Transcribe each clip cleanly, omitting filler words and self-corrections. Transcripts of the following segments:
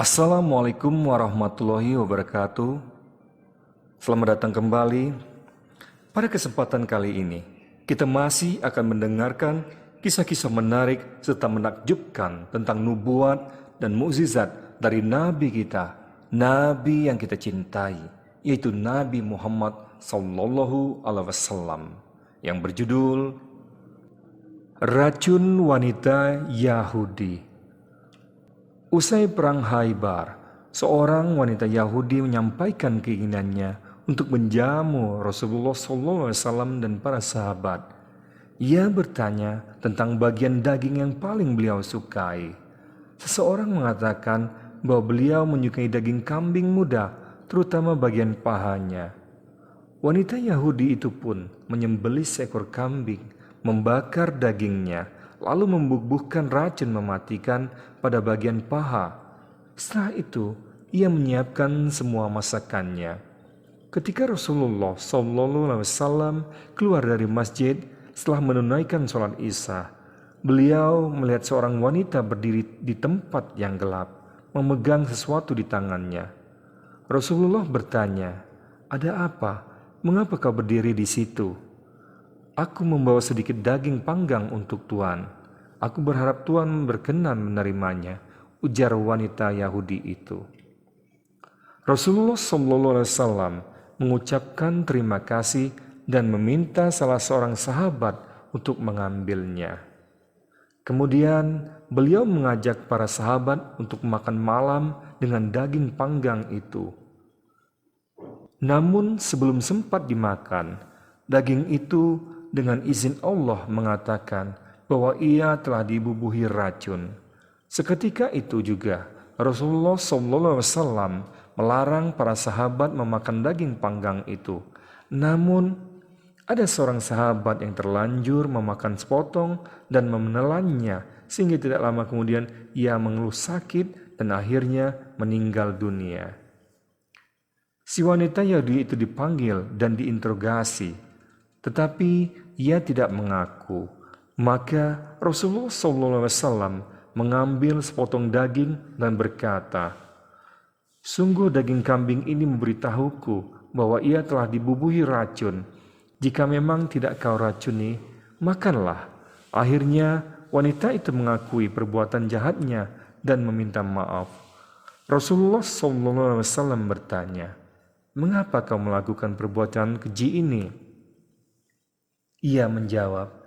Assalamualaikum warahmatullahi wabarakatuh. Selamat datang kembali. Pada kesempatan kali ini, kita masih akan mendengarkan kisah-kisah menarik serta menakjubkan tentang nubuat dan mukjizat dari Nabi kita, Nabi yang kita cintai, yaitu Nabi Muhammad Sallallahu Alaihi Wasallam, yang berjudul Racun Wanita Yahudi. Usai perang Khaybar, seorang wanita Yahudi menyampaikan keinginannya untuk menjamu Rasulullah SAW dan para sahabat. Ia bertanya tentang bagian daging yang paling beliau sukai. Seseorang mengatakan bahwa beliau menyukai daging kambing muda, terutama bagian pahanya. Wanita Yahudi itu pun menyembelih seekor kambing, membakar dagingnya, lalu membubuhkan racun mematikan pada bagian paha. Setelah itu, ia menyiapkan semua masakannya. Ketika Rasulullah SAW keluar dari masjid setelah menunaikan sholat Isya, beliau melihat seorang wanita berdiri di tempat yang gelap, memegang sesuatu di tangannya. Rasulullah bertanya, "Ada apa? Mengapa kau berdiri di situ?" "Aku membawa sedikit daging panggang untuk Tuan. Aku berharap Tuan berkenan menerimanya," ujar wanita Yahudi itu. Rasulullah SAW mengucapkan terima kasih dan meminta salah seorang sahabat untuk mengambilnya. Kemudian beliau mengajak para sahabat untuk makan malam dengan daging panggang itu. Namun sebelum sempat dimakan, daging itu dengan izin Allah mengatakan bahwa ia telah dibubuhi racun. Seketika itu juga Rasulullah SAW melarang para sahabat memakan daging panggang itu. Namun ada seorang sahabat yang terlanjur memakan sepotong dan menelannya, sehingga tidak lama kemudian ia mengeluh sakit dan akhirnya meninggal dunia. Si wanita Yahudi itu dipanggil dan diinterogasi, tetapi ia tidak mengaku. Maka Rasulullah SAW mengambil sepotong daging dan berkata, "Sungguh daging kambing ini memberitahuku bahwa ia telah dibubuhi racun. Jika memang tidak kau racuni, makanlah." Akhirnya wanita itu mengakui perbuatan jahatnya dan meminta maaf. Rasulullah SAW bertanya, "Mengapa kau melakukan perbuatan keji ini?" Ia menjawab,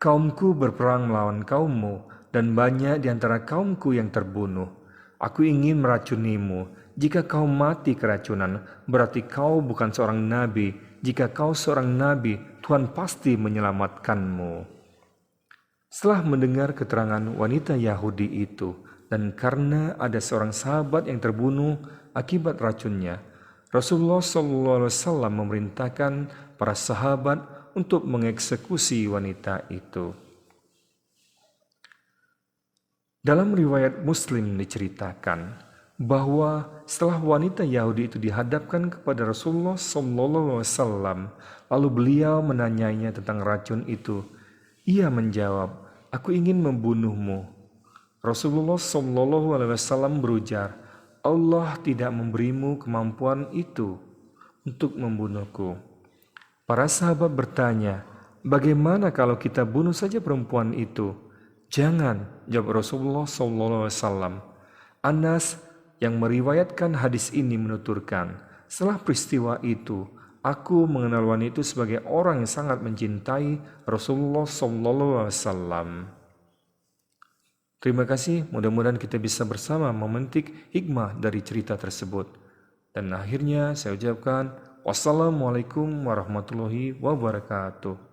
"Kaumku berperang melawan kaummu, dan banyak di antara kaumku yang terbunuh. Aku ingin meracunimu. Jika kau mati keracunan, berarti kau bukan seorang nabi. Jika kau seorang nabi, Tuhan pasti menyelamatkanmu." Setelah mendengar keterangan wanita Yahudi itu, dan karena ada seorang sahabat yang terbunuh akibat racunnya, Rasulullah SAW memerintahkan para sahabat untuk mengeksekusi wanita itu. Dalam riwayat Muslim diceritakan bahwa setelah wanita Yahudi itu dihadapkan kepada Rasulullah SAW, lalu beliau menanyainya tentang racun itu. Ia menjawab, "Aku ingin membunuhmu." Rasulullah SAW berujar, "Allah tidak memberimu kemampuan itu untuk membunuhku." Para sahabat bertanya, "Bagaimana kalau kita bunuh saja perempuan itu?" "Jangan," jawab Rasulullah SAW. Anas yang meriwayatkan hadis ini menuturkan, "Setelah peristiwa itu, aku mengenal wanita itu sebagai orang yang sangat mencintai Rasulullah SAW." Terima kasih, mudah-mudahan kita bisa bersama memetik hikmah dari cerita tersebut. Dan akhirnya saya ucapkan wassalamualaikum warahmatullahi wabarakatuh.